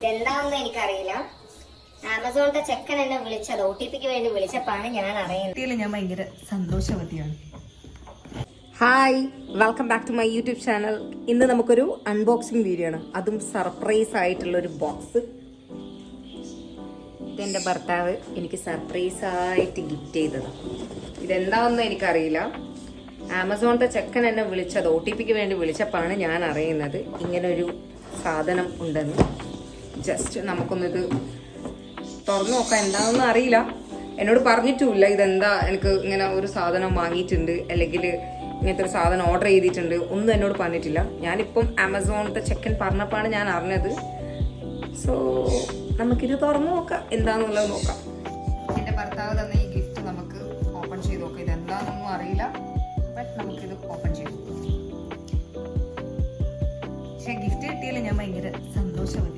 എന്താണെന്ന് എനിക്കറിയില്ല. ആമസോണിന്റെ ചെക്കൻ എന്നെ വിളിച്ചത് OTPക്ക് വേണ്ടി വിളിച്ചപ്പാണ് ഞാൻ അറിയുന്നത്. ഞാൻ ഭയങ്കര സന്തോഷവതിയാണ്. Hi, welcome back to my YouTube channel. ഇന്ന് നമുക്കൊരു അൺബോക്സിങ് വീഡിയോ ആണ്, അതും സർപ്രൈസ് ആയിട്ടുള്ള ഒരു ബോക്സ്. ഇതെന്റെ ഭർത്താവ് എനിക്ക് സർപ്രൈസ് ആയിട്ട് ഗിഫ്റ്റ് ചെയ്തതാണ്. ഇതെന്താണെന്ന് എനിക്കറിയില്ല. ആമസോണിന്റെ ചെക്കൻ എന്നെ വിളിച്ചത് OTPക്ക് വേണ്ടി വിളിച്ചപ്പാണ് ഞാൻ അറിയുന്നത് ഇങ്ങനൊരു സാധനം ഉണ്ടെന്ന്. ജസ്റ്റ് നമുക്കൊന്നിത് തുറന്നു നോക്കാം. എന്താണെന്ന് അറിയില്ല, എന്നോട് പറഞ്ഞിട്ടുമില്ല ഇതെന്താ, എനിക്ക് ഇങ്ങനെ ഒരു സാധനം വാങ്ങിയിട്ടുണ്ട് അല്ലെങ്കിൽ ഇങ്ങനത്തെ ഒരു സാധനം ഓർഡർ ചെയ്തിട്ടുണ്ട് ഒന്നും എന്നോട് പറഞ്ഞിട്ടില്ല. ഞാനിപ്പം ആമസോണിന്റെ ചെക്കൻ പറഞ്ഞപ്പോഴാണ് ഞാൻ അറിഞ്ഞത്. സോ നമുക്കിത് തുറന്നു നോക്കാം, എന്താണെന്നുള്ളത് നോക്കാം. എൻ്റെ ഭർത്താവ് തന്ന ഈ ഗിഫ്റ്റ് നമുക്ക് ഓപ്പൺ ചെയ്ത് നോക്കാം. ഇതെന്താണെന്നൊന്നും അറിയില്ല, ബട്ട് നമുക്കിത് ഓപ്പൺ ചെയ്ത് നോക്കാം. പക്ഷെ ഗിഫ്റ്റ് കിട്ടിയാലും ഞാൻ ഭയങ്കര സന്തോഷവതിയാണ്.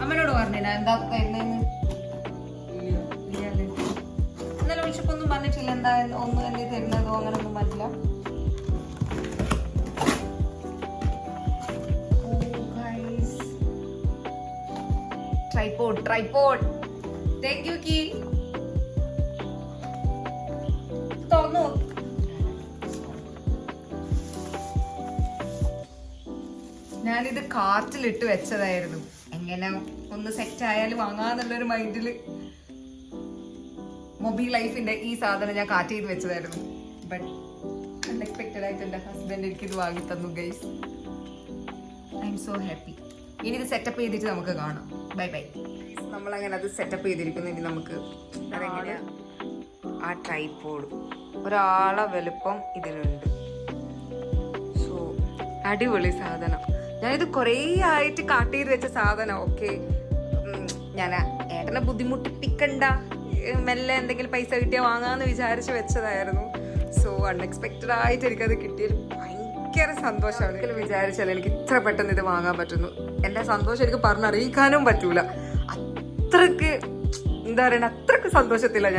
അമ്മനോട് പറഞ്ഞില്ല എന്താ തരുന്നതെന്ന്. ഇന്നലെ വിളിച്ചപ്പോ ഒന്നും പറഞ്ഞിട്ടില്ല എന്താ ഒന്നും എന്ത് തരുന്നതോ അങ്ങനൊന്നും പറഞ്ഞില്ല. Tripod thank you. കീ തുറന്നു. ഞാനിത് കാർട്ടിലിട്ട് വെച്ചതായിരുന്നു, എങ്ങനെ ഒന്ന് സെറ്റ് ആയാലും വാങ്ങാന്നുള്ളൊരു മൈൻഡില്. മൊബൈൽ ലൈഫിന്റെ ഈ സാധനം ഞാൻ കാറ്റ് ചെയ്ത് വെച്ചതായിരുന്നു. ബട്ട് അൺഎക്സ്പെക്റ്റഡ് ആയിട്ട് എന്റെ ഹസ്ബൻഡ് എനിക്കിത് വാങ്ങി തന്നു guys. I M so happy. ഇനി ഇത് സെറ്റപ്പ് ചെയ്തിട്ട് നമുക്ക് കാണാം. Bye bye. നമ്മളങ്ങനെ അത് സെറ്റപ്പ് ചെയ്തിരിക്കുന്നു. ഇനി നമുക്ക് ആ ട്രൈപോഡ് ഒരാളെ വലുപ്പം ഇതിനുണ്ട്. സോ അടിപൊളി സാധനം. ഞാനിത് കുറേ ആയിട്ട് കാട്ട് ചെയ്ത് വെച്ച സാധനം. ഓക്കെ, ഞാൻ ഏട്ടനെ ബുദ്ധിമുട്ടിപ്പിക്കണ്ട, മെല്ലെ എന്തെങ്കിലും പൈസ കിട്ടിയാൽ വാങ്ങാന്ന് വിചാരിച്ച് വെച്ചതായിരുന്നു. സോ അൺഎക്സ്പെക്റ്റഡ് ആയിട്ട് എനിക്കത് കിട്ടിയത് ഭയങ്കര സന്തോഷമാണ്. ഒരിക്കലും വിചാരിച്ചാൽ എനിക്ക് ഇത്ര പെട്ടെന്ന് ഇത് വാങ്ങാൻ പറ്റുന്നു. എൻ്റെ സന്തോഷം എനിക്ക് പറഞ്ഞറിയിക്കാനും പറ്റൂല. അത്രക്ക് എന്താ പറയണ, അത്രക്ക് സന്തോഷത്തില്ല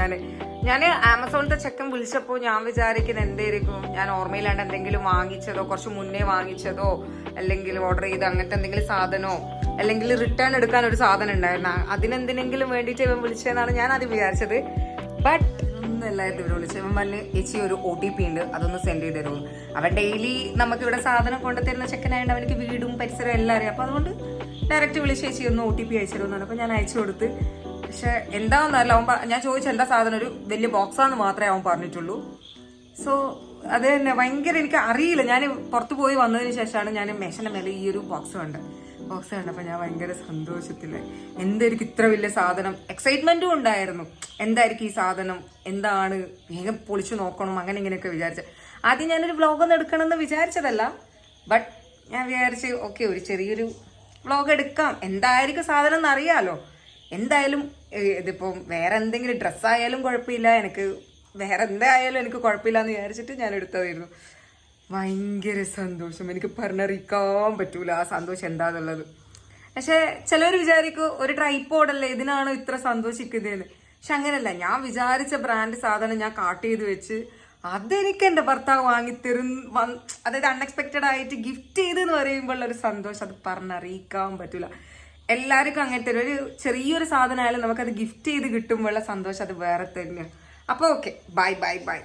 ഞാൻ ആമസോണിന്റെ ചെക്കൻ വിളിച്ചപ്പോൾ ഞാൻ വിചാരിക്കുന്നത് എന്തായിരിക്കും, ഞാൻ ഓർമ്മയിലാണ്ട് എന്തെങ്കിലും വാങ്ങിച്ചതോ കുറച്ച് മുന്നേ വാങ്ങിച്ചതോ അല്ലെങ്കിൽ ഓർഡർ ചെയ്ത് അങ്ങനത്തെ എന്തെങ്കിലും സാധനമോ അല്ലെങ്കിൽ റിട്ടേൺ എടുക്കാൻ ഒരു സാധനം ഉണ്ടായിരുന്നു, അതിനെന്തിനെങ്കിലും വേണ്ടിയിട്ട് ഇവൻ വിളിച്ചതെന്നാണ് ഞാൻ അത് വിചാരിച്ചത്. ബട്ട് ഒന്നും എല്ലായിട്ടും ഇവർ വിളിച്ചത്. ഇവൻ പറഞ്ഞ് ചേച്ചി ഒരു OTP ഉണ്ട്, അതൊന്ന് സെൻഡ് ചെയ്ത് തരുമോ. അവൻ ഡെയിലി നമുക്ക് ഇവിടെ സാധനം കൊണ്ടുതരുന്ന ചെക്കനായതുകൊണ്ട് അവനക്ക് വീടും പരിസരവും എല്ലാം അറിയാം. അപ്പോൾ അതുകൊണ്ട് ഡയറക്റ്റ് വിളിച്ച് ചേച്ചി ഒന്ന് OTP അയച്ചു തരുമെന്നാണ്. അപ്പോൾ ഞാൻ അയച്ചു കൊടുത്ത്. പക്ഷെ എന്താണെന്നല്ല അവൻ, ഞാൻ ചോദിച്ച എന്താ സാധനം, ഒരു വലിയ ബോക്സാന്ന് മാത്രമേ അവൻ പറഞ്ഞിട്ടുള്ളൂ. സോ അത് തന്നെ ഭയങ്കര എനിക്ക് അറിയില്ല. ഞാൻ പുറത്ത് പോയി വന്നതിന് ശേഷമാണ് ഞാൻ മേശന്റെ മേലെ ഈ ഒരു ബോക്സ് കണ്ടപ്പോൾ ഞാൻ ഭയങ്കര സന്തോഷത്തില്. എന്തായിരിക്കും ഇത്ര വലിയ സാധനം, എക്സൈറ്റ്മെന്റും ഉണ്ടായിരുന്നു. എന്തായിരിക്കും ഈ സാധനം, എന്താണ്, വേഗം പൊളിച്ചു നോക്കണം അങ്ങനെ ഇങ്ങനെയൊക്കെ വിചാരിച്ച. ആദ്യം ഞാനൊരു വ്ളോഗൊന്നും എടുക്കണമെന്ന് വിചാരിച്ചതല്ല, ബട്ട് ഞാൻ വിചാരിച്ച് ഓക്കെ ഒരു ചെറിയൊരു വ്ളോഗ് എടുക്കാം, എന്തായിരിക്കും സാധനം എന്നറിയാലോ. എന്തായാലും ഇതിപ്പം വേറെ എന്തെങ്കിലും ഡ്രസ്സായാലും കുഴപ്പമില്ല, എനിക്ക് വേറെ എന്തായാലും എനിക്ക് കുഴപ്പമില്ല എന്ന് വിചാരിച്ചിട്ട് ഞാൻ എടുത്തതായിരുന്നു. ഭയങ്കര സന്തോഷം, എനിക്ക് പറഞ്ഞറിയിക്കാൻ പറ്റൂല ആ സന്തോഷം എന്താന്നുള്ളത്. പക്ഷെ ചിലവർ വിചാരിക്കും ഒരു ട്രൈപോഡല്ലേ ഇതിനാണോ ഇത്ര സന്തോഷിക്കുന്നതെന്ന്. പക്ഷെ അങ്ങനെയല്ല, ഞാൻ വിചാരിച്ച ബ്രാൻഡ് സാധനം ഞാൻ കാട്ട് ചെയ്ത് വെച്ച് അതെനിക്ക് എൻ്റെ ഭർത്താവ് വാങ്ങിത്തരും, അതായത് അൺഎക്സ്പെക്റ്റഡ് ആയിട്ട് ഗിഫ്റ്റ് ചെയ്തെന്ന് പറയുമ്പോൾ ഒരു സന്തോഷം അത് പറഞ്ഞറിയിക്കാൻ പറ്റൂല. എല്ലാവർക്കും അങ്ങനത്തെ ഒരു ചെറിയൊരു സാധനമായാലും നമുക്കത് ഗിഫ്റ്റ് ചെയ്ത് കിട്ടുമ്പോഴുള്ള സന്തോഷം അത് വേറെ തന്നെയാണ്. അപ്പോൾ ഓക്കെ, ബൈ ബൈ ബൈ.